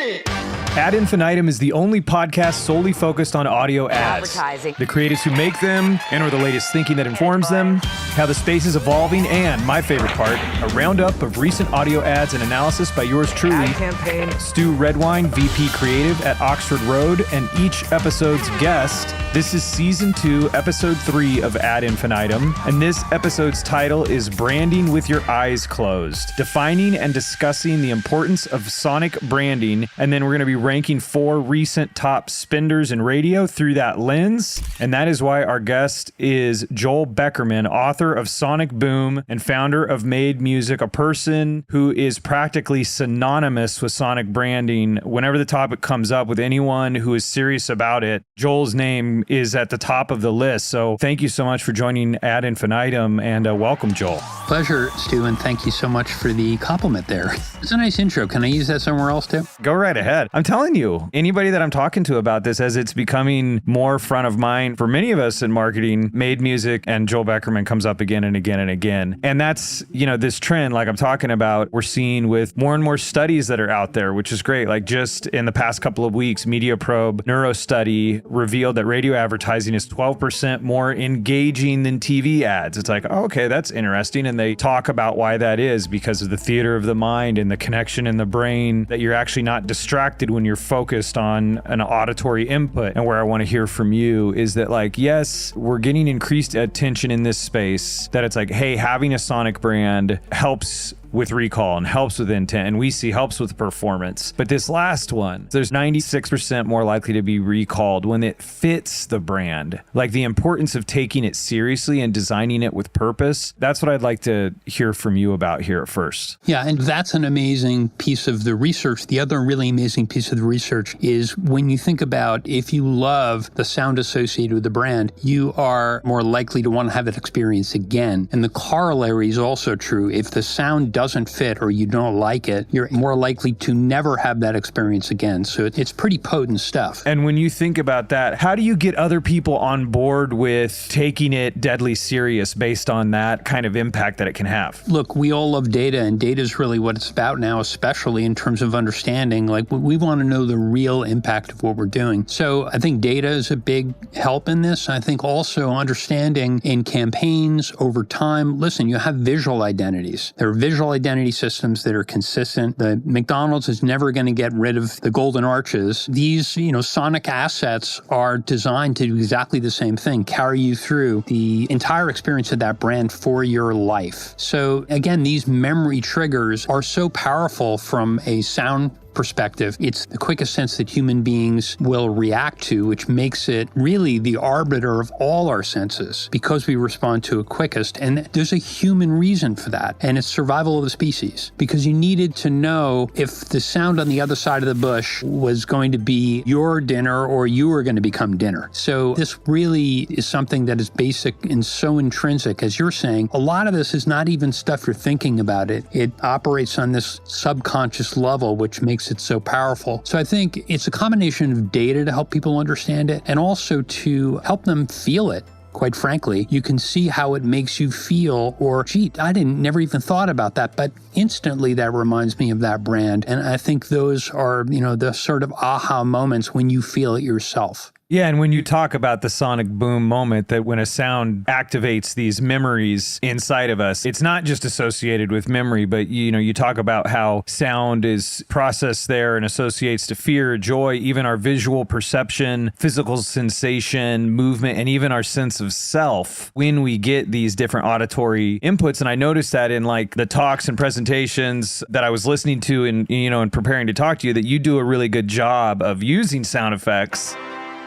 Ad Infinitum is the only podcast solely focused on audio ads. The creatives who make them, and or the latest thinking that informs them, how the space is evolving, and, my favorite part, a roundup of recent audio ads and analysis by yours truly, Stew Redwine, VP Creative at Oxford Road, and each episode's guest. This is Season 2, Episode 3 of Ad Infinitum, and this episode's title is Branding with Your Eyes Closed, defining and discussing the importance of sonic branding, and then we're going to be ranking 4 recent top spenders in radio through that lens. And that is why our guest is Joel Beckerman, author of Sonic Boom and founder of Made Music, a person who is practically synonymous with sonic branding. Whenever the topic comes up with anyone who is serious about it, Joel's name is at the top of the list. So thank you so much for joining Ad Infinitum, and welcome, Joel. Pleasure, Stu, and thank you so much for the compliment there. It's a nice intro. Can I use that somewhere else too? Go right ahead. I'm telling you, anybody that I'm talking to about this, as it's becoming more front of mind for many of us in marketing, Made Music and Joel Beckerman comes up again and again and again. And that's, this trend, like I'm talking about, we're seeing with more and more studies that are out there, which is great. Like just in the past couple of weeks, Media Probe Neuro Study revealed that radio advertising is 12% more engaging than TV ads. It's like, oh, okay, that's interesting. And they talk about why that is, because of the theater of the mind and the connection in the brain, that you're actually not distracted when you're focused on an auditory input. And where I want to hear from you is that, like, yes, we're getting increased attention in this space, that it's like, hey, having a sonic brand helps with recall and helps with intent, and we see helps with performance. But this last one, there's 96% more likely to be recalled when it fits the brand. Like the importance of taking it seriously and designing it with purpose. That's what I'd like to hear from you about here at first. Yeah, and that's an amazing piece of the research. The other really amazing piece of the research is when you think about if you love the sound associated with the brand, you are more likely to want to have that experience again. And the corollary is also true. If the sound doesn't fit or you don't like it, you're more likely to never have that experience again. So it's pretty potent stuff. And when you think about that, how do you get other people on board with taking it deadly serious based on that kind of impact that it can have? Look, we all love data, and data is really what it's about now, especially in terms of understanding. Like, we want to know the real impact of what we're doing. So I think data is a big help in this. I think also understanding in campaigns over time, listen, you have visual identities. There are visual identity systems that are consistent. The McDonald's is never going to get rid of the golden arches. These, sonic assets are designed to do exactly the same thing, carry you through the entire experience of that brand for your life. So again, these memory triggers are so powerful from a sound perspective. It's the quickest sense that human beings will react to, which makes it really the arbiter of all our senses because we respond to it quickest. And there's a human reason for that. And it's survival of the species, because you needed to know if the sound on the other side of the bush was going to be your dinner or you were going to become dinner. So this really is something that is basic and so intrinsic. As you're saying, a lot of this is not even stuff you're thinking about. It operates on this subconscious level, which makes it so powerful. So I think it's a combination of data to help people understand it and also to help them feel it. Quite frankly, you can see how it makes you feel, or, gee, I never even thought about that, but instantly that reminds me of that brand. And I think those are, the sort of aha moments when you feel it yourself. Yeah, and when you talk about the sonic boom moment, that when a sound activates these memories inside of us, it's not just associated with memory, but you talk about how sound is processed there and associates to fear, joy, even our visual perception, physical sensation, movement, and even our sense of self when we get these different auditory inputs. And I noticed that in like the talks and presentations that I was listening to and preparing to talk to you, that you do a really good job of using sound effects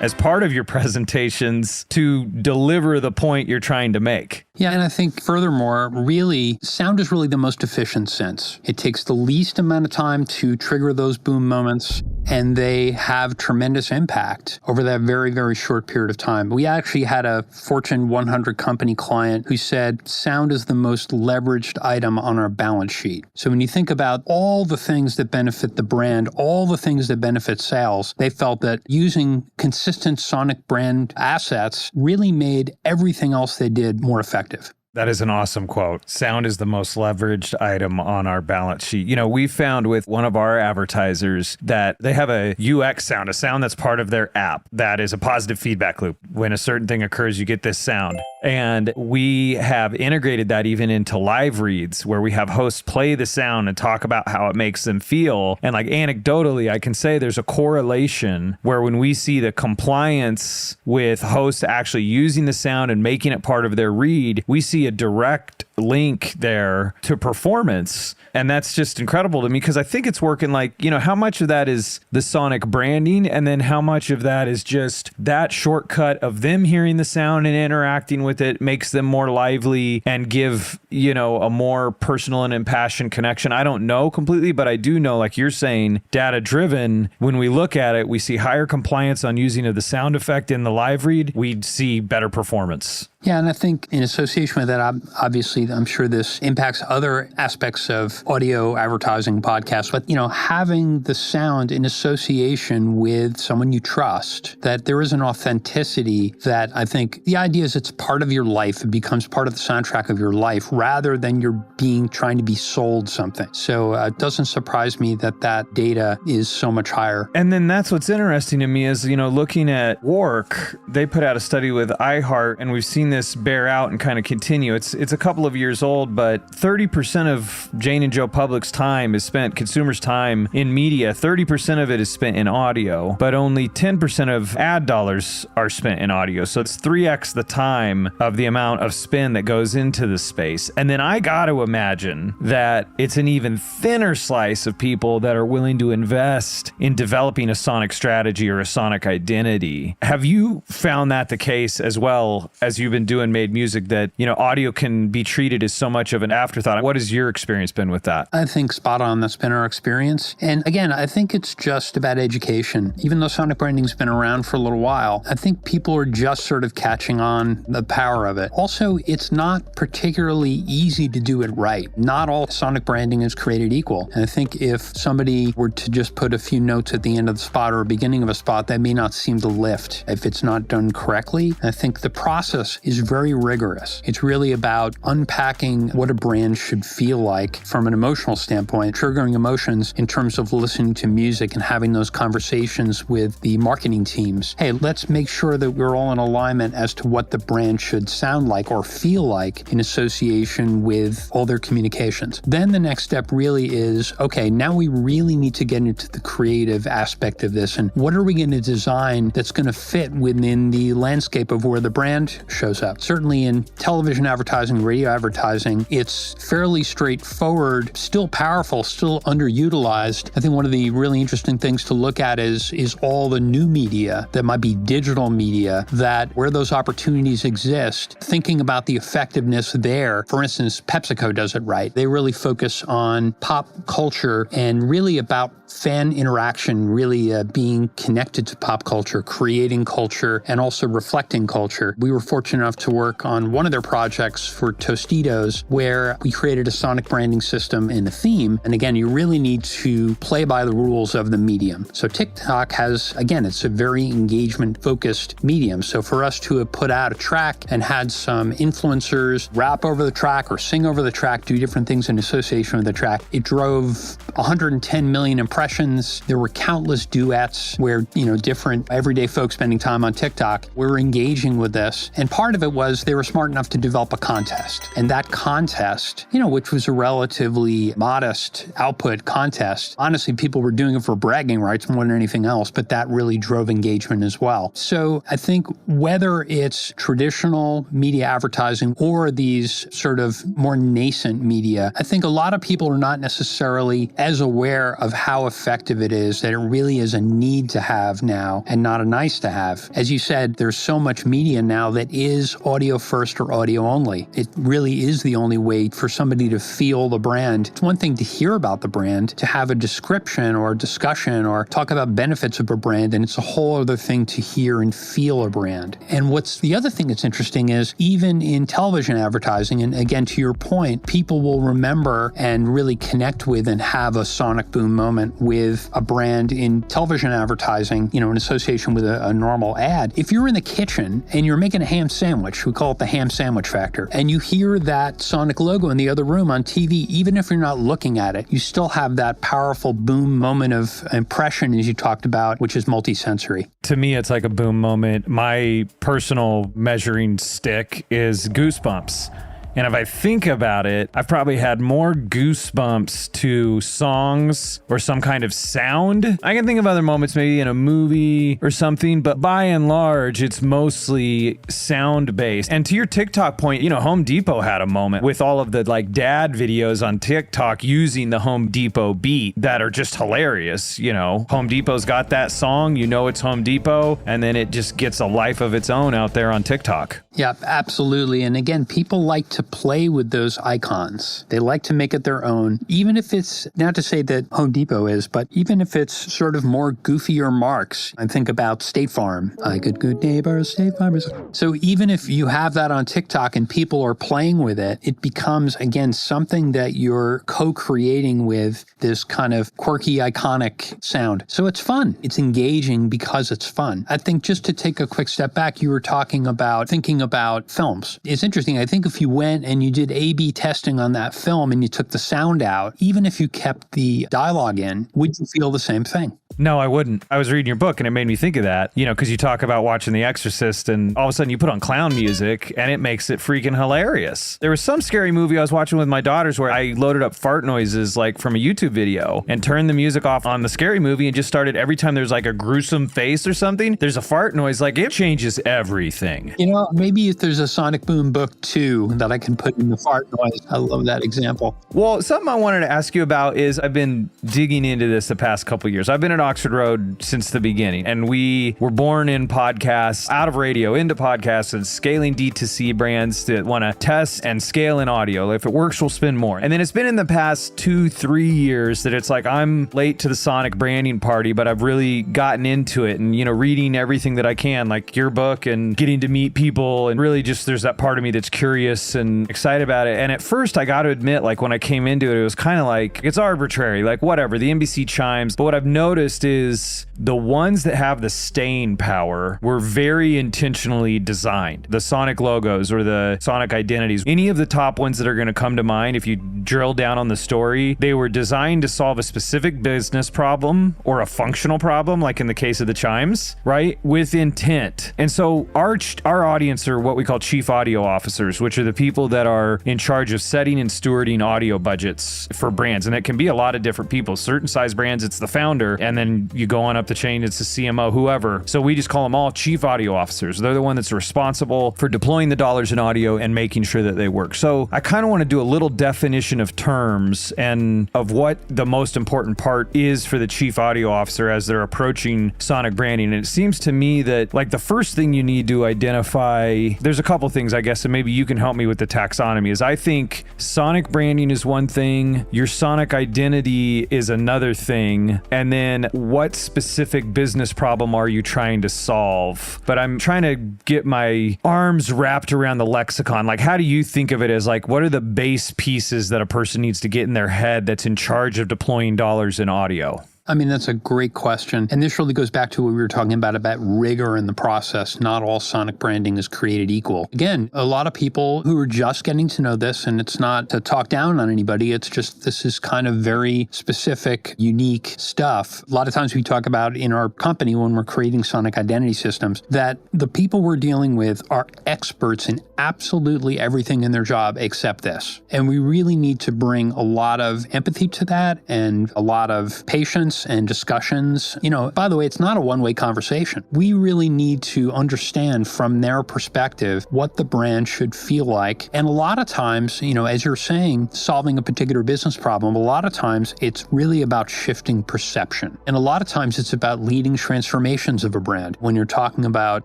as part of your presentations to deliver the point you're trying to make. Yeah, and I think furthermore, really, sound is really the most efficient sense. It takes the least amount of time to trigger those boom moments, and they have tremendous impact over that very, very short period of time. We actually had a Fortune 100 company client who said sound is the most leveraged item on our balance sheet. So when you think about all the things that benefit the brand, all the things that benefit sales, they felt that using consistent sonic brand assets really made everything else they did more effective. That is an awesome quote. Sound is the most leveraged item on our balance sheet. You know, we found with one of our advertisers that they have a UX sound, a sound that's part of their app that is a positive feedback loop. When a certain thing occurs, you get this sound. And we have integrated that even into live reads where we have hosts play the sound and talk about how it makes them feel. And like anecdotally, I can say there's a correlation where when we see the compliance with hosts actually using the sound and making it part of their read, we see a direct link there to performance. And that's just incredible to me because I think it's working like, you know, how much of that is the sonic branding and then how much of that is just that shortcut of them hearing the sound and interacting with it makes them more lively and give, you know, a more personal and impassioned connection. I don't know completely, but I do know, like you're saying, data driven, when we look at it, we see higher compliance on using of the sound effect in the live read. We'd see better performance. Yeah, and I think in association with that, obviously, I'm sure this impacts other aspects of audio advertising podcasts, but, you know, having the sound in association with someone you trust, that there is an authenticity that I think the idea is it's part of your life. It becomes part of the soundtrack of your life rather than you're trying to be sold something. So it doesn't surprise me that that data is so much higher. And then that's what's interesting to me is, you know, looking at WARC, they put out a study with iHeart, and we've seen this bear out and kind of continue. It's a couple of years old, but 30% of Jane and Joe Public's time is spent, consumers' time in media. 30% of it is spent in audio, but only 10% of ad dollars are spent in audio. So it's 3x the time of the amount of spend that goes into the space. And then I got to imagine that it's an even thinner slice of people that are willing to invest in developing a sonic strategy or a sonic identity. Have you found that the case as well as you've been doing Made Music, that, you know, audio can be treated as so much of an afterthought? What has your experience been with that? I think spot on. That's been our experience. And again, I think it's just about education. Even though sonic branding's been around for a little while, I think people are just sort of catching on the power of it. Also, it's not particularly easy to do it right. Not all sonic branding is created equal. And I think if somebody were to just put a few notes at the end of the spot or beginning of a spot, that may not seem to lift if it's not done correctly. I think the process is very rigorous. It's really about unpacking what a brand should feel like from an emotional standpoint, triggering emotions in terms of listening to music and having those conversations with the marketing teams. Hey, let's make sure that we're all in alignment as to what the brand should sound like or feel like in association with all their communications. Then the next step really is, okay, now we really need to get into the creative aspect of this, and what are we going to design that's going to fit within the landscape of where the brand shows up. Certainly in television advertising, radio advertising, it's fairly straightforward, still powerful, still underutilized. I think one of the really interesting things to look at is all the new media that might be digital media, that where those opportunities exist, thinking about the effectiveness there. For instance, PepsiCo does it right. They really focus on pop culture and really about fan interaction, really being connected to pop culture, creating culture, and also reflecting culture. We were fortunate enough to work on one of their projects for Tostitos, where we created a sonic branding system and a theme. And again, you really need to play by the rules of the medium. So TikTok has, again, it's a very engagement-focused medium. So for us to have put out a track and had some influencers rap over the track or sing over the track, do different things in association with the track, it drove 110 million impressions. There were countless duets where, you know, different everyday folks spending time on TikTok were engaging with this. And part of it was they were smart enough to develop a contest. And that contest, you know, which was a relatively modest output contest, honestly, people were doing it for bragging rights more than anything else, but that really drove engagement as well. So I think whether it's traditional media advertising or these sort of more nascent media, I think a lot of people are not necessarily as aware of how effective it is, that it really is a need to have now and not a nice to have. As you said, there's so much media now that is audio first or audio only. It really is the only way for somebody to feel the brand. It's one thing to hear about the brand, to have a description or a discussion or talk about benefits of a brand, and it's a whole other thing to hear and feel a brand. And what's the other thing that's interesting is even in television advertising, and again, to your point, people will remember and really connect with and have a sonic boom moment with a brand in television advertising, you know, in association with a normal ad. If you're in the kitchen and you're making a ham sandwich sandwich. We call it the ham sandwich factor. And you hear that sonic logo in the other room on TV, even if you're not looking at it, you still have that powerful boom moment of impression, as you talked about, which is multisensory. To me, it's like a boom moment. My personal measuring stick is goosebumps. And if I think about it, I've probably had more goosebumps to songs or some kind of sound. I can think of other moments, maybe in a movie or something, but by and large, it's mostly sound based. And to your TikTok point, Home Depot had a moment with all of the like dad videos on TikTok using the Home Depot beat that are just hilarious. Home Depot's got that song, it's Home Depot, and then it just gets a life of its own out there on TikTok. Yeah, absolutely. And again, people like to play with those icons. They like to make it their own, even if it's, not to say that Home Depot is, but even if it's sort of more goofier marks. I think about State Farm, like a good neighbor, State Farm. So even if you have that on TikTok and people are playing with it, it becomes, again, something that you're co-creating with this kind of quirky, iconic sound. So it's fun. It's engaging because it's fun. I think just to take a quick step back, you were talking about thinking about films. It's interesting. I think if you went and you did A/B testing on that film and you took the sound out, even if you kept the dialogue in, would you feel the same thing? No, I wouldn't. I was reading your book and it made me think of that, because you talk about watching The Exorcist and all of a sudden you put on clown music and it makes it freaking hilarious. There was some scary movie I was watching with my daughters where I loaded up fart noises like from a YouTube video and turned the music off on the scary movie and just started every time there's like a gruesome face or something, there's a fart noise, like it changes everything. Maybe if there's a Sonic Boom book 2 that I can put in the fart noise. I love that example. Well, something I wanted to ask you about is I've been digging into this the past couple of years. I've been at Oxford Road since the beginning, and we were born in podcasts, out of radio, into podcasts, and scaling D2C brands that want to test and scale in audio. If it works, we'll spend more. And then it's been in the past 2-3 years that it's like I'm late to the Sonic branding party, but I've really gotten into it and, reading everything that I can, like your book, and getting to meet people, and really just there's that part of me that's curious and excited about it. And at first, I got to admit, like when I came into it, it was kind of like, it's arbitrary, like whatever, the NBC chimes. But what I've noticed is the ones that have the staying power were very intentionally designed. The Sonic logos or the Sonic identities, any of the top ones that are going to come to mind, if you drill down on the story, they were designed to solve a specific business problem or a functional problem, like in the case of the chimes, right? With intent. And so our audience are what we call chief audio officers, which are the people that are in charge of setting and stewarding audio budgets for brands. And it can be a lot of different people. Certain size brands, it's the founder, and then you go on up the chain, it's the CMO, whoever. So we just call them all chief audio officers. They're the one that's responsible for deploying the dollars in audio and making sure that they work. So I kind of want to do a little definition of terms and of what the most important part is for the chief audio officer as they're approaching Sonic branding. And it seems to me that like the first thing you need to identify, there's a couple things, I guess, and maybe you can help me with the taxonomy, is I think Sonic branding is one thing, your Sonic identity is another thing, and then what specific business problem are you trying to solve? But I'm trying to get my arms wrapped around the lexicon. Like, how do you think of it as like, what are the base pieces that a person needs to get in their head that's in charge of deploying dollars in audio? I mean, that's a great question. And this really goes back to what we were talking about rigor in the process. Not all Sonic branding is created equal. Again, a lot of people who are just getting to know this, and it's not to talk down on anybody, it's just this is kind of very specific, unique stuff. A lot of times we talk about in our company when we're creating Sonic identity systems that the people we're dealing with are experts in absolutely everything in their job except this. And we really need to bring a lot of empathy to that and a lot of patience and discussions. By the way, it's not a one-way conversation. We really need to understand from their perspective what the brand should feel like. And a lot of times, as you're saying, solving a particular business problem, a lot of times it's really about shifting perception. And a lot of times it's about leading transformations of a brand. When you're talking about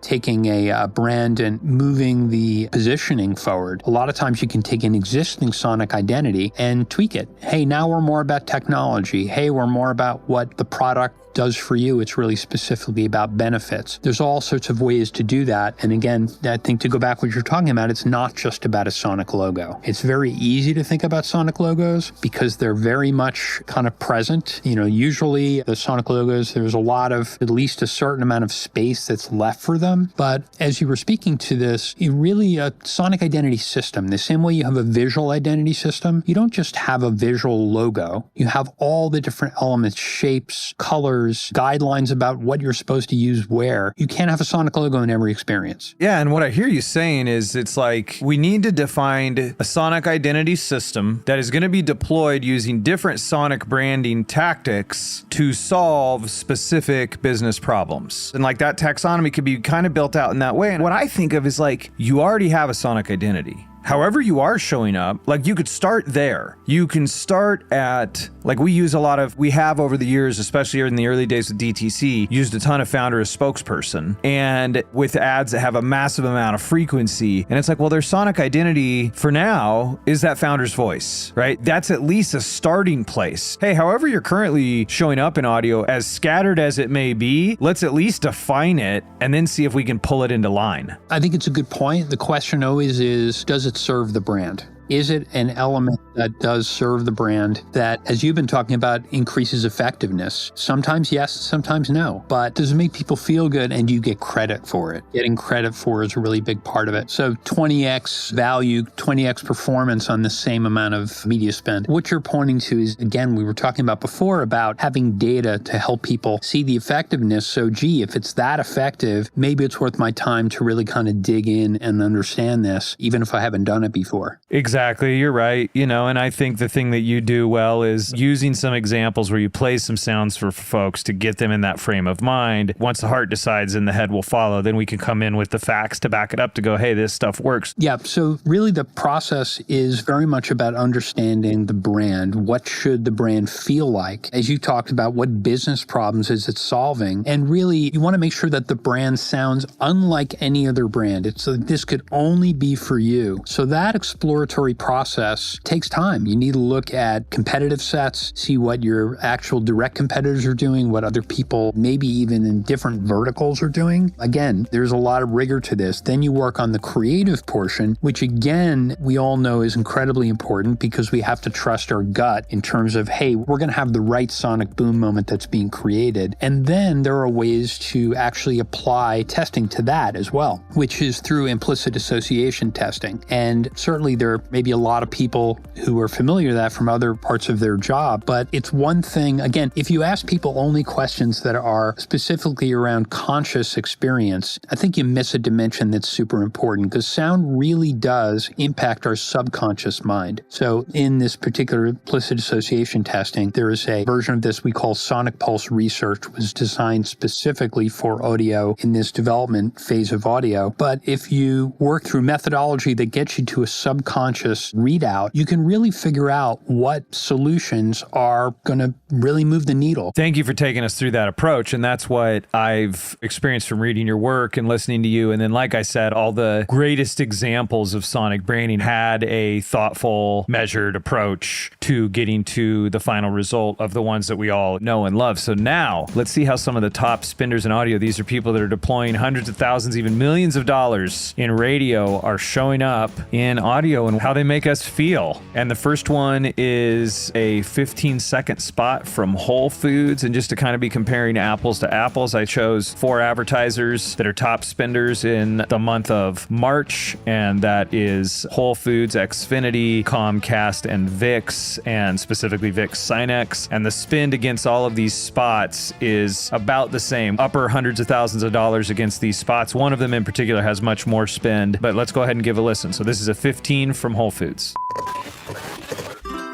taking a brand and moving the positioning forward, a lot of times you can take an existing Sonic identity and tweak it. Hey, now we're more about technology. Hey, we're more about what the product does for you. It's really specifically about benefits. There's all sorts of ways to do that. And again, I think to go back what you're talking about, it's not just about a sonic logo. It's very easy to think about sonic logos because they're very much kind of present. Usually the sonic logos, there's a lot of, at least a certain amount of space that's left for them. But as you were speaking to this, a sonic identity system, the same way you have a visual identity system, you don't just have a visual logo. You have all the different elements, shapes, colors, guidelines about what you're supposed to use where. You can't have a sonic logo in every experience. Yeah, and what I hear you saying is it's like we need to define a sonic identity system that is going to be deployed using different sonic branding tactics to solve specific business problems. And like that taxonomy could be kind of built out in that way. And what I think of is like you already have a sonic identity. However you are showing up, like you could start there. You can start at, like we have over the years, especially in the early days with DTC, used a ton of founder as spokesperson. And with ads that have a massive amount of frequency, and it's like, well, their sonic identity for now is that founder's voice, right? That's at least a starting place. Hey, however you're currently showing up in audio, as scattered as it may be, let's at least define it and then see if we can pull it into line. I think it's a good point. The question always is, does it serve the brand? Is it an element that does serve the brand that, as you've been talking about, increases effectiveness? Sometimes yes, sometimes no. But does it make people feel good and you get credit for it? Getting credit for is a really big part of it. So 20x value, 20x performance on the same amount of media spend. What you're pointing to is, again, we were talking about before about having data to help people see the effectiveness. So if it's that effective, maybe it's worth my time to really kind of dig in and understand this, even if I haven't done it before. Exactly. You're right. And I think the thing that you do well is using some examples where you play some sounds for folks to get them in that frame of mind. Once the heart decides and the head will follow, then we can come in with the facts to back it up to go, hey, this stuff works. Yeah. So really the process is very much about understanding the brand. What should the brand feel like? As you talked about, what business problems is it solving? And really, you want to make sure that the brand sounds unlike any other brand. It's like this could only be for you. So that exploratory process takes time. You need to look at competitive sets, see what your actual direct competitors are doing, what other people, maybe even in different verticals, are doing. Again, there's a lot of rigor to this. Then you work on the creative portion, which again, we all know is incredibly important because we have to trust our gut in terms of, hey, we're going to have the right sonic boom moment that's being created. And then there are ways to actually apply testing to that as well, which is through implicit association testing. And certainly there may be a lot of people who are familiar with that from other parts of their job, but it's one thing. Again, if you ask people only questions that are specifically around conscious experience, I think you miss a dimension that's super important because sound really does impact our subconscious mind. So in this particular implicit association testing, there is a version of this we call sonic pulse research, was designed specifically for audio in this development phase of audio. But if you work through methodology that gets you to a subconscious readout, you can really figure out what solutions are going to really move the needle. Thank you for taking us through that approach. And that's what I've experienced from reading your work and listening to you. And then, like I said, all the greatest examples of sonic branding had a thoughtful, measured approach to getting to the final result of the ones that we all know and love. So now let's see how some of the top spenders in audio, these are people that are deploying hundreds of thousands, even millions of dollars in radio, are showing up in audio and how they make us feel. And the first one is a 15-second spot from Whole Foods. And just to kind of be comparing apples to apples, I chose 4 advertisers that are top spenders in the month of March. And that is Whole Foods, Xfinity, Comcast, and Vicks, and specifically Vicks Sinex. And the spend against all of these spots is about the same, upper hundreds of thousands of dollars against these spots. One of them in particular has much more spend, but let's go ahead and give a listen. So this is a 15 from Whole Foods.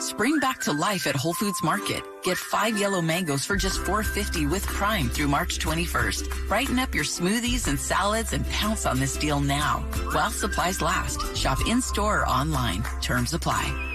Spring back to life at Whole Foods Market. Get 5 yellow mangoes for just $4.50 with Prime through March 21st. Brighten up your smoothies and salads and pounce on this deal now while supplies last. Shop in-store or online. Terms apply.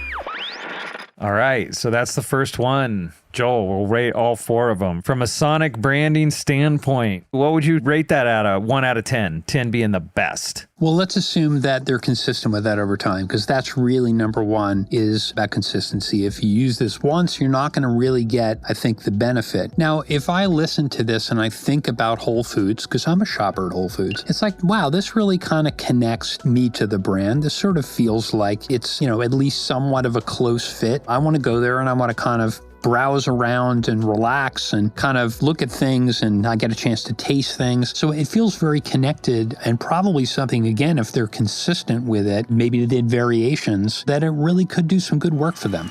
All right, so that's the first one. Joel will rate all 4 of them. From a sonic branding standpoint, what would you rate that at a 1 out of 10? 10 being the best. Well, let's assume that they're consistent with that over time, because that's really number one, is that consistency. If you use this once, you're not going to really get, I think, the benefit. Now, if I listen to this and I think about Whole Foods, because I'm a shopper at Whole Foods, it's like, wow, this really kind of connects me to the brand. This sort of feels like it's, at least somewhat of a close fit. I want to go there and I want to kind of browse around and relax and kind of look at things, and I get a chance to taste things. So it feels very connected, and probably something, again, if they're consistent with it, maybe they did variations, that it really could do some good work for them.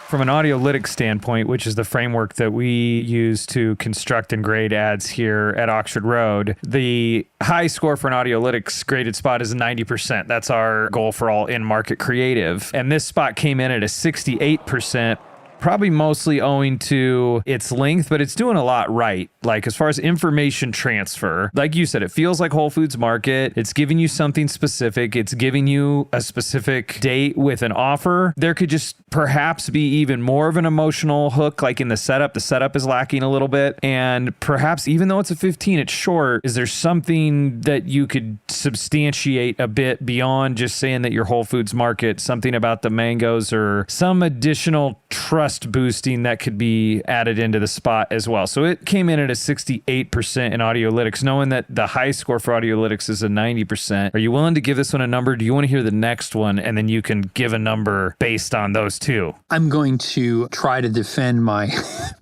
From an audiolytics standpoint, which is the framework that we use to construct and grade ads here at Oxford Road, the high score for an audiolytics graded spot is 90%. That's our goal for all in-market creative. And this spot came in at a 68%. Probably mostly owing to its length, but it's doing a lot right. Like as far as information transfer, like you said, it feels like Whole Foods Market. It's giving you something specific. It's giving you a specific date with an offer. There could just perhaps be even more of an emotional hook, like in the setup. The setup is lacking a little bit. And perhaps even though it's a 15, it's short. Is there something that you could substantiate a bit beyond just saying that you're Whole Foods Market, something about the mangoes or some additional trust boosting that could be added into the spot as well? So it came in at a 68% in audiolytics, knowing that the high score for audiolytics is a 90%. Are you willing to give this one a number? Do you want to hear the next one and then you can give a number based on those two? I'm going to try to defend my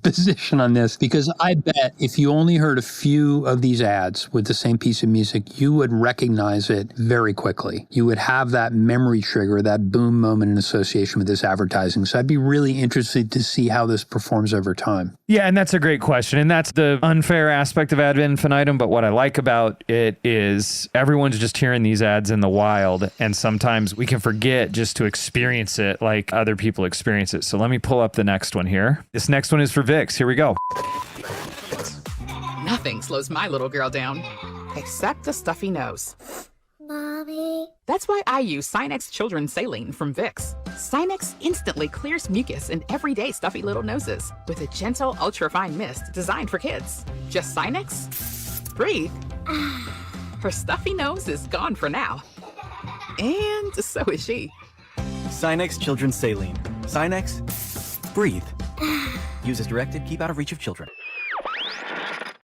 position on this, because I bet if you only heard a few of these ads with the same piece of music, you would recognize it very quickly. You would have that memory trigger, that boom moment in association with this advertising. So I'd be really interested to see how this performs over time. Yeah, and that's a great question. And that's the unfair aspect of Ad Infinitum. But what I like about it is everyone's just hearing these ads in the wild. And sometimes we can forget just to experience it like other people experience it. So let me pull up the next one here. This next one is for Vicks. Here we go. Nothing slows my little girl down, except a stuffy nose. Mommy. That's why I use Sinex Children's Saline from Vicks. Sinex instantly clears mucus in everyday stuffy little noses with a gentle, ultra-fine mist designed for kids. Just Sinex, breathe. Her stuffy nose is gone for now. And so is she. Sinex Children's Saline. Sinex, breathe. Use as directed, keep out of reach of children.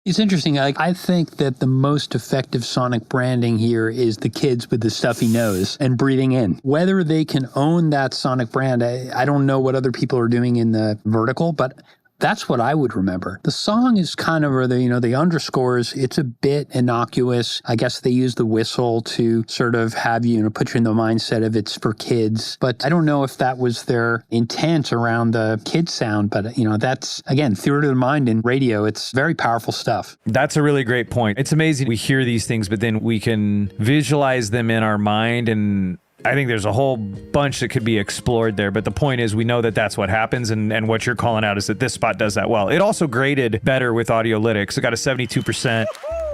It's interesting. I think that the most effective sonic branding here is the kids with the stuffy nose and breathing in. Whether they can own that sonic brand, I don't know what other people are doing in the vertical, but that's what I would remember. The song is kind of, or the underscores, it's a bit innocuous. I guess they use the whistle to sort of have you, put you in the mindset of it's for kids. But I don't know if that was their intent around the kid sound. But, that's, again, theater of the mind in radio. It's very powerful stuff. That's a really great point. It's amazing. We hear these things, but then we can visualize them in our mind, and I think there's a whole bunch that could be explored there, but the point is we know that that's what happens, and what you're calling out is that this spot does that well. It also graded better with audiolytics. It got a 72%.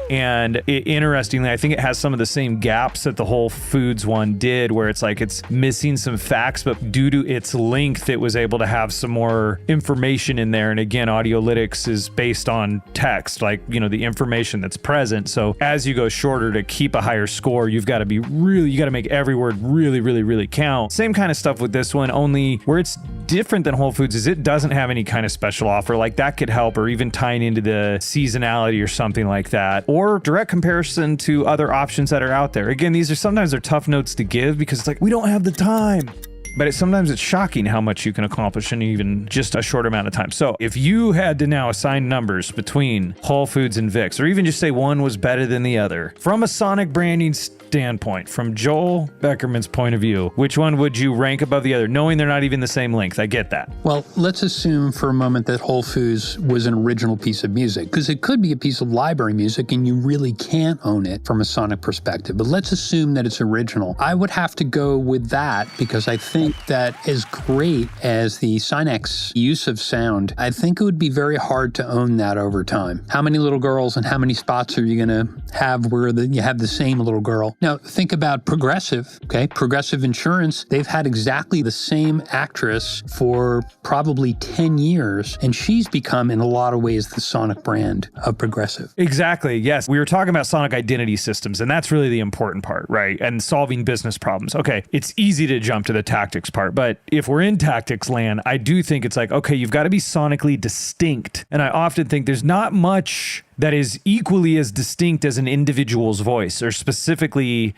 And interestingly, I think it has some of the same gaps that the Whole Foods one did, where it's like it's missing some facts, but due to its length, it was able to have some more information in there. And again, audiolytics is based on text, like, the information that's present. So as you go shorter to keep a higher score, you got to make every word really, really, really count. Same kind of stuff with this one, only where it's different than Whole Foods is it doesn't have any kind of special offer. Like that could help, or even tying into the seasonality or something like that. Or direct comparison to other options that are out there. Again, sometimes they're tough notes to give because it's like, we don't have the time. But sometimes it's shocking how much you can accomplish in even just a short amount of time. So if you had to now assign numbers between Whole Foods and Vicks, or even just say one was better than the other, from a sonic branding standpoint, from Joel Beckerman's point of view, which one would you rank above the other, knowing they're not even the same length? I get that. Well, let's assume for a moment that Whole Foods was an original piece of music, because it could be a piece of library music and you really can't own it from a sonic perspective. But let's assume that it's original. I would have to go with that because I think agree that as great as the Synex use of sound, I think it would be very hard to own that over time. How many little girls and how many spots are you going to have where you have the same little girl? Now, think about Progressive, okay? Progressive Insurance, they've had exactly the same actress for probably 10 years, and she's become, in a lot of ways, the sonic brand of Progressive. Exactly, yes. We were talking about sonic identity systems, and that's really the important part, right? And solving business problems. Okay, it's easy to jump to the tactics part, but if we're in tactics land, I do think it's like, okay, you've got to be sonically distinct. And I often think there's not much that is equally as distinct as an individual's voice, or specifically,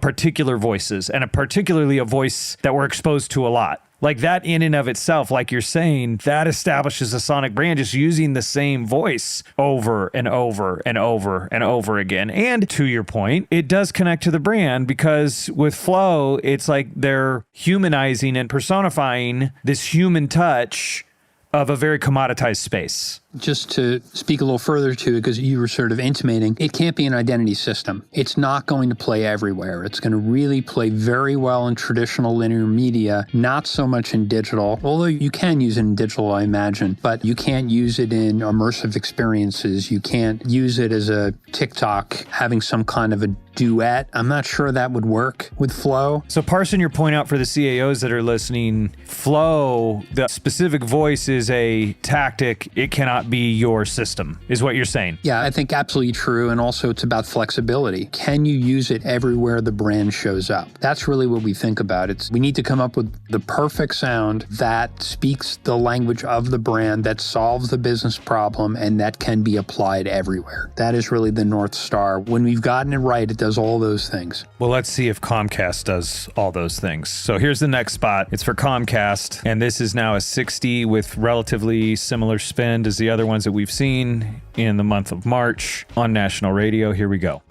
particular voices, and particularly a voice that we're exposed to a lot. Like that in and of itself, like you're saying, that establishes a sonic brand, just using the same voice over and over and over and over again. And to your point, it does connect to the brand, because with Flow, it's like they're humanizing and personifying this human touch of a very commoditized space. Just to speak a little further to it, because you were sort of intimating, it can't be an identity system. It's not going to play everywhere. It's going to really play very well in traditional linear media, not so much in digital, although you can use it in digital, I imagine, but you can't use it in immersive experiences. You can't use it as a TikTok having some kind of a duet. I'm not sure that would work with Flow. So parsing your point out for the CAOs that are listening, Flow, the specific voice is a tactic. It cannot be your system, is what you're saying. Yeah, I think absolutely true. And also it's about flexibility. Can you use it everywhere the brand shows up? That's really what we think about. We need to come up with the perfect sound that speaks the language of the brand, that solves the business problem, and that can be applied everywhere. That is really the North Star. When we've gotten it right, it does all those things. Well, let's see if Comcast does all those things. So here's the next spot. It's for Comcast, and this is now a 60 with relatively similar spend as the other ones that we've seen in the month of March on national radio. Here we go.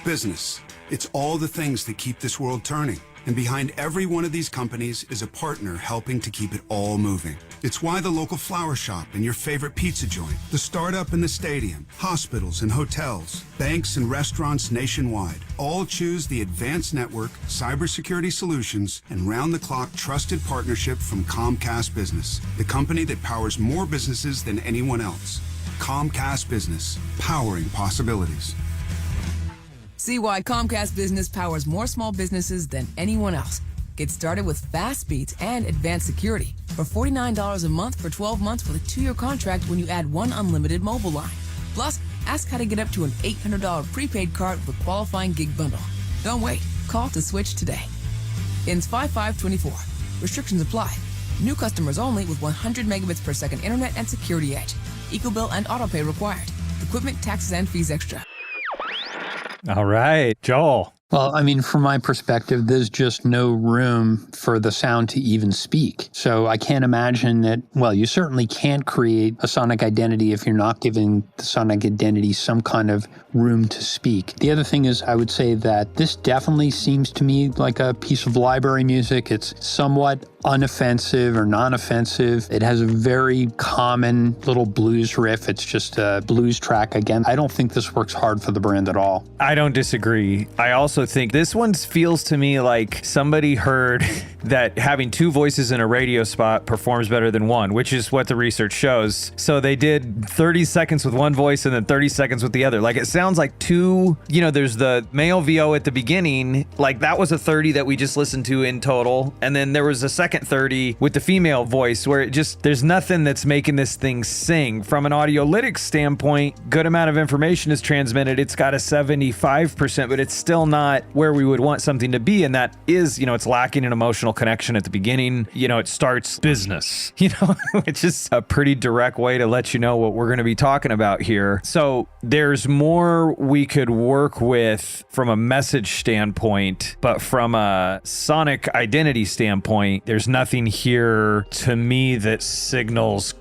Business. It's all the things that keep this world turning. And behind every one of these companies is a partner helping to keep it all moving. It's why the local flower shop and your favorite pizza joint, the startup and the stadium, hospitals and hotels, banks and restaurants nationwide all choose the advanced network, cybersecurity solutions, and round-the-clock trusted partnership from Comcast Business, the company that powers more businesses than anyone else. Comcast Business, powering possibilities. See why Comcast Business powers more small businesses than anyone else. Get started with fast speeds and advanced security for $49 a month for 12 months with a 2-year contract when you add one unlimited mobile line. Plus, ask how to get up to an $800 prepaid card with a qualifying gig bundle. Don't wait. Call to switch today. Ends 5/5/24. Restrictions apply. New customers only with 100 megabits per second internet and security edge. EcoBill and autopay required. Equipment, taxes, and fees extra. All right, Joel. Well, I mean, from my perspective, there's just no room for the sound to even speak. So I can't imagine that, well, you certainly can't create a sonic identity if you're not giving the sonic identity some kind of room to speak. The other thing is, I would say that this definitely seems to me like a piece of library music. It's somewhat unoffensive or non-offensive. It has a very common little blues riff. It's just a blues track. Again, I don't think this works hard for the brand at all. I don't disagree. I also think this one feels to me like somebody heard that having two voices in a radio spot performs better than one, which is what the research shows. So they did 30 seconds with one voice and then 30 seconds with the other. Like it sounds like two, there's the male VO at the beginning, like that was a 30 that we just listened to in total. And then there was a second 30 with the female voice where there's nothing that's making this thing sing. From an audiolytics standpoint, good amount of information is transmitted. It's got a 75%, but it's still not where we would want something to be. And that is, it's lacking an emotional connection at the beginning. It starts business, which is a pretty direct way to let you know what we're going to be talking about here. So there's more we could work with from a message standpoint, but from a sonic identity standpoint, there's nothing here to me that signals,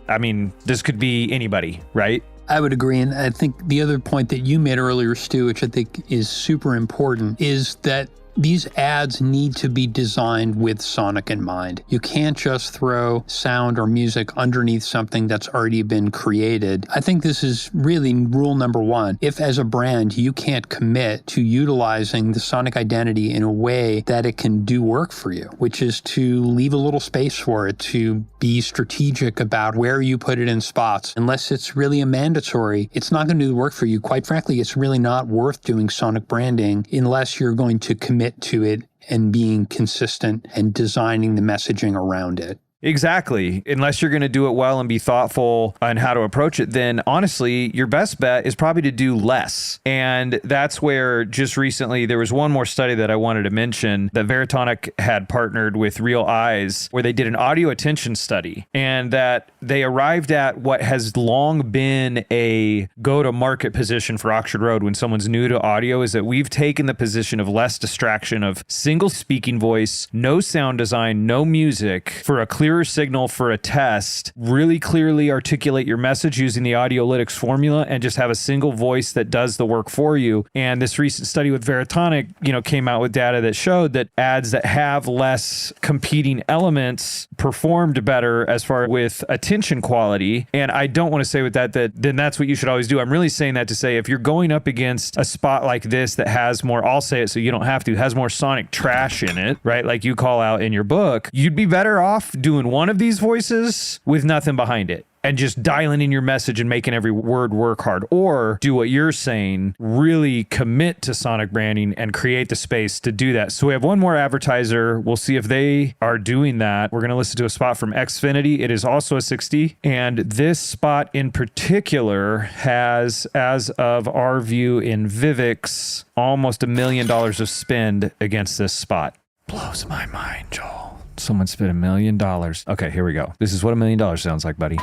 this could be anybody, right? I would agree. And I think the other point that you made earlier, Stu, which I think is super important, is that these ads need to be designed with sonic in mind. You can't just throw sound or music underneath something that's already been created. I think this is really rule number one. If as a brand you can't commit to utilizing the sonic identity in a way that it can do work for you, which is to leave a little space for it, to be strategic about where you put it in spots. Unless it's really a mandatory, it's not going to do the work for you. Quite frankly, it's really not worth doing sonic branding unless you're going to commit to it and being consistent and designing the messaging around it. Exactly. Unless you're going to do it well and be thoughtful on how to approach it, then honestly, your best bet is probably to do less. And that's where just recently there was one more study that I wanted to mention that Veritonic had partnered with Real Eyes, where they did an audio attention study, and that they arrived at what has long been a go-to-market position for Oxford Road when someone's new to audio, is that we've taken the position of less distraction, of single speaking voice, no sound design, no music, for a clear signal for a test, really clearly articulate your message using the audiolytics formula, and just have a single voice that does the work for you. And this recent study with Veritonic, came out with data that showed that ads that have less competing elements performed better as far with attention quality. And I don't want to say with that then that's what you should always do. I'm really saying that to say, if you're going up against a spot like this that has more, I'll say it so you don't have to, has more sonic trash in it, right? Like you call out in your book, you'd be better off doing one of these voices with nothing behind it and just dialing in your message and making every word work hard, or do what you're saying, really commit to sonic branding and create the space to do that. So we have one more advertiser. We'll see if they are doing that. We're going to listen to a spot from Xfinity. It is also a 60. And this spot in particular has, as of our view in Vicks, almost $1 million of spend against this spot. Blows my mind, Joel. Someone spent $1 million. Okay, here we go. This is what $1 million sounds like, buddy.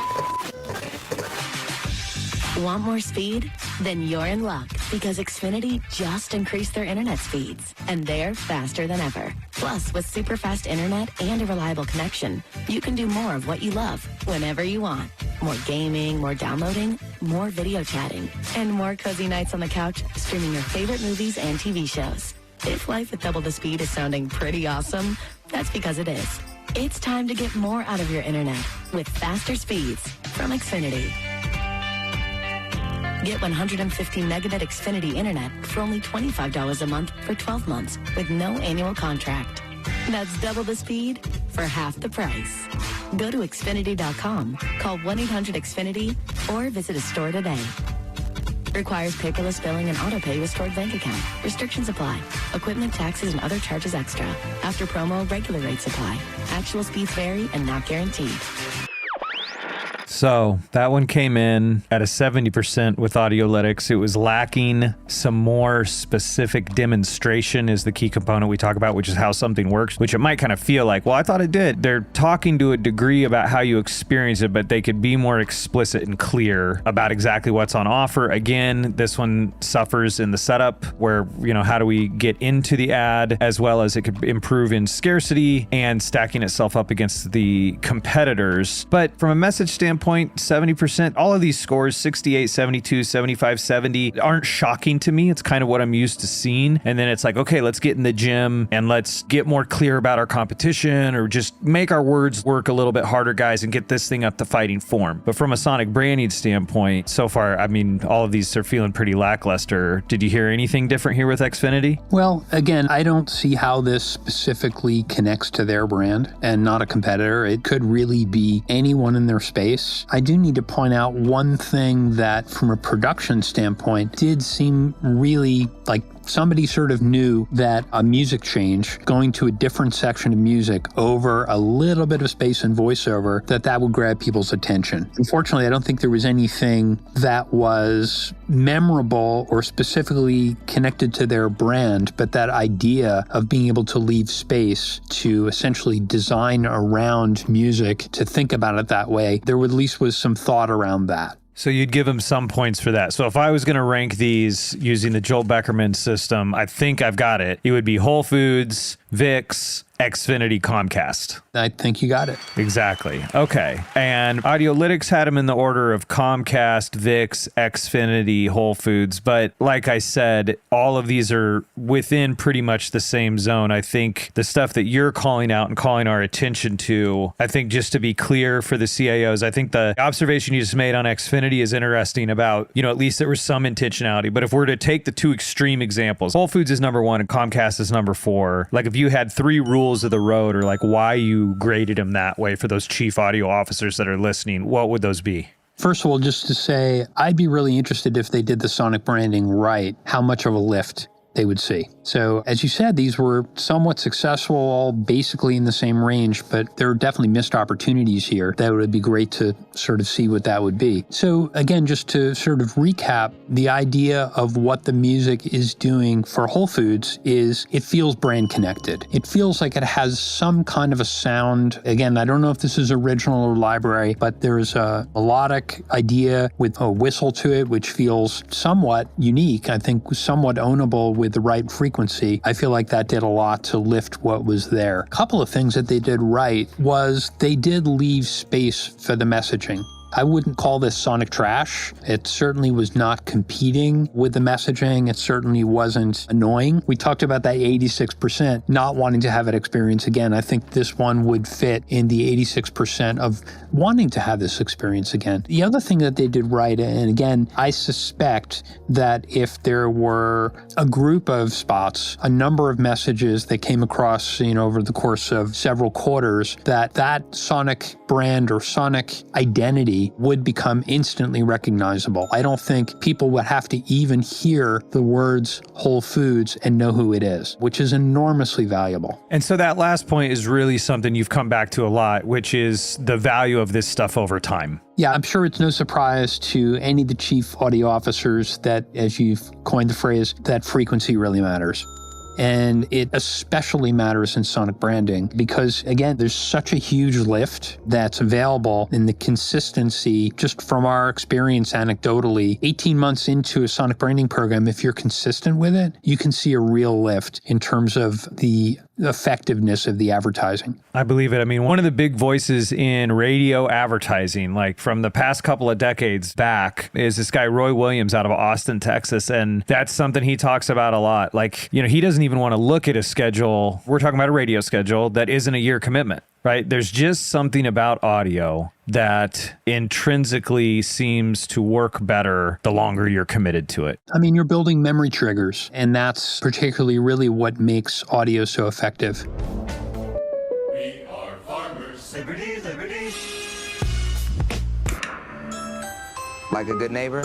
Want more speed? Then you're in luck, because Xfinity just increased their internet speeds, and they're faster than ever. Plus, with super fast internet and a reliable connection, you can do more of what you love whenever you want. More gaming, more downloading, more video chatting, and more cozy nights on the couch streaming your favorite movies and TV shows. If life with double the speed is sounding pretty awesome, that's because it is. It's time to get more out of your internet with faster speeds from Xfinity. Get 150 megabit Xfinity internet for only $25 a month for 12 months with no annual contract. That's double the speed for half the price. Go to Xfinity.com, call 1-800-XFINITY, or visit a store today. Requires paperless billing and autopay with stored bank account. Restrictions apply. Equipment, taxes, and other charges extra. After promo, regular rates apply. Actual speeds vary and not guaranteed. So that one came in at a 70% with Audiolytics. It was lacking some more specific demonstration is the key component we talk about, which is how something works, which it might kind of feel like, well, I thought it did. They're talking to a degree about how you experience it, but they could be more explicit and clear about exactly what's on offer. Again, this one suffers in the setup where, how do we get into the ad, as well as it could improve in scarcity and stacking itself up against the competitors. But from a message standpoint, 70%, all of these scores, 68, 72, 75, 70, aren't shocking to me. It's kind of what I'm used to seeing. And then it's like, okay, let's get in the gym and let's get more clear about our competition, or just make our words work a little bit harder, guys, and get this thing up to fighting form. But from a sonic branding standpoint, so far, all of these are feeling pretty lackluster. Did you hear anything different here with Xfinity? Well, again, I don't see how this specifically connects to their brand and not a competitor. It could really be anyone in their space. I do need to point out one thing that, from a production standpoint, did seem really like somebody sort of knew that a music change, going to a different section of music over a little bit of space and voiceover, that would grab people's attention. Unfortunately, I don't think there was anything that was memorable or specifically connected to their brand, but that idea of being able to leave space to essentially design around music, to think about it that way, there at least was some thought around that. So you'd give them some points for that. So if I was going to rank these using the Joel Beckerman system, I think I've got it. It would be Whole Foods, Vicks, Xfinity, Comcast. I think you got it. Exactly. Okay. And Audiolytics had them in the order of Comcast, Vicks, Xfinity, Whole Foods. But like I said, all of these are within pretty much the same zone. I think the stuff that you're calling out and calling our attention to, I think just to be clear for the CIOs, I think the observation you just made on Xfinity is interesting about, at least there was some intentionality. But if we're to take the two extreme examples, Whole Foods is number 1 and Comcast is number 4. Like if you had 3 rules of the road, or like why you graded them that way for those chief audio officers that are listening, what would those be? First of all, just to say, I'd be really interested if they did the sonic branding right, how much of a lift they would see. So as you said, these were somewhat successful, all basically in the same range, but there are definitely missed opportunities here that would be great to sort of see what that would be. So again, just to sort of recap, the idea of what the music is doing for Whole Foods is it feels brand connected. It feels like it has some kind of a sound. Again, I don't know if this is original or library, but there's a melodic idea with a whistle to it, which feels somewhat unique, I think somewhat ownable with the right frequency. I feel like that did a lot to lift what was there. A couple of things that they did right was they did leave space for the messaging. I wouldn't call this sonic trash. It certainly was not competing with the messaging. It certainly wasn't annoying. We talked about that 86% not wanting to have that experience again. I think this one would fit in the 86% of wanting to have this experience again. The other thing that they did right, and again, I suspect that if there were a group of spots, a number of messages that came across, over the course of several quarters, that sonic brand or sonic identity would become instantly recognizable. I don't think people would have to even hear the words Whole Foods and know who it is, which is enormously valuable. And so that last point is really something you've come back to a lot, which is the value of this stuff over time. Yeah, I'm sure it's no surprise to any of the chief audio officers that, as you've coined the phrase, that frequency really matters. And it especially matters in sonic branding because, again, there's such a huge lift that's available in the consistency. Just from our experience anecdotally, 18 months into a sonic branding program, if you're consistent with it, you can see a real lift in terms of the effectiveness of the advertising. I believe it. I mean, one of the big voices in radio advertising, like from the past couple of decades back, is this guy, Roy Williams, out of Austin, Texas. And that's something he talks about a lot. Like, he doesn't even want to look at a schedule. We're talking about a radio schedule that isn't a year commitment, right? There's just something about audio that intrinsically seems to work better the longer you're committed to it. I mean, you're building memory triggers, and that's particularly really what makes audio so effective. We are farmers. Liberty, liberty. Like a good neighbor.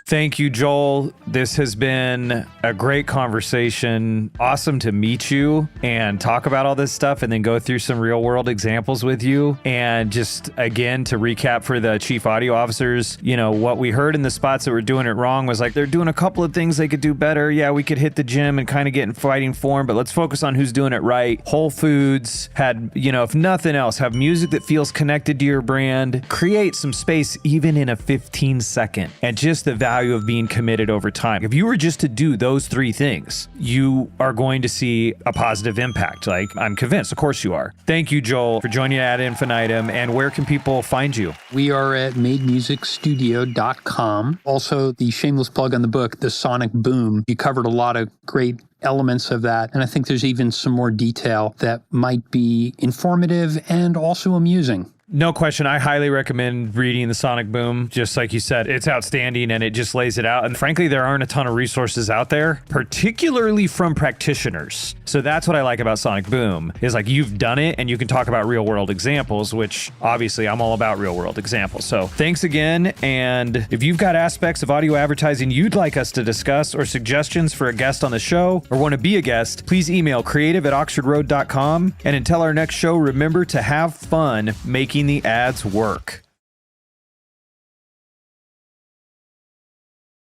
Thank you, Joel. This has been a great conversation. Awesome to meet you and talk about all this stuff and then go through some real world examples with you. And just again, to recap for the chief audio officers, what we heard in the spots that were doing it wrong was like, they're doing a couple of things they could do better. Yeah, we could hit the gym and kind of get in fighting form, but let's focus on who's doing it right. Whole Foods had, if nothing else, have music that feels connected to your brand, create some space even in a 15-second, and just the value of being committed over time. If you were just to do those 3 things, you are going to see a positive impact. Like, I'm convinced. Of course you are. Thank you, Joel, for joining Ad Infinitum. And where can people find you? We are at mademusicstudio.com. Also, the shameless plug on the book, The Sonic Boom. You covered a lot of great elements of that. And I think there's even some more detail that might be informative and also amusing. No question. I highly recommend reading The Sonic Boom. Just like you said, it's outstanding and it just lays it out. And frankly, there aren't a ton of resources out there, particularly from practitioners. So that's what I like about Sonic Boom is like you've done it and you can talk about real world examples, which obviously I'm all about real world examples. So thanks again. And if you've got aspects of audio advertising you'd like us to discuss or suggestions for a guest on the show or want to be a guest, please email creative@oxfordroad.com. And until our next show, remember to have fun making the ads work.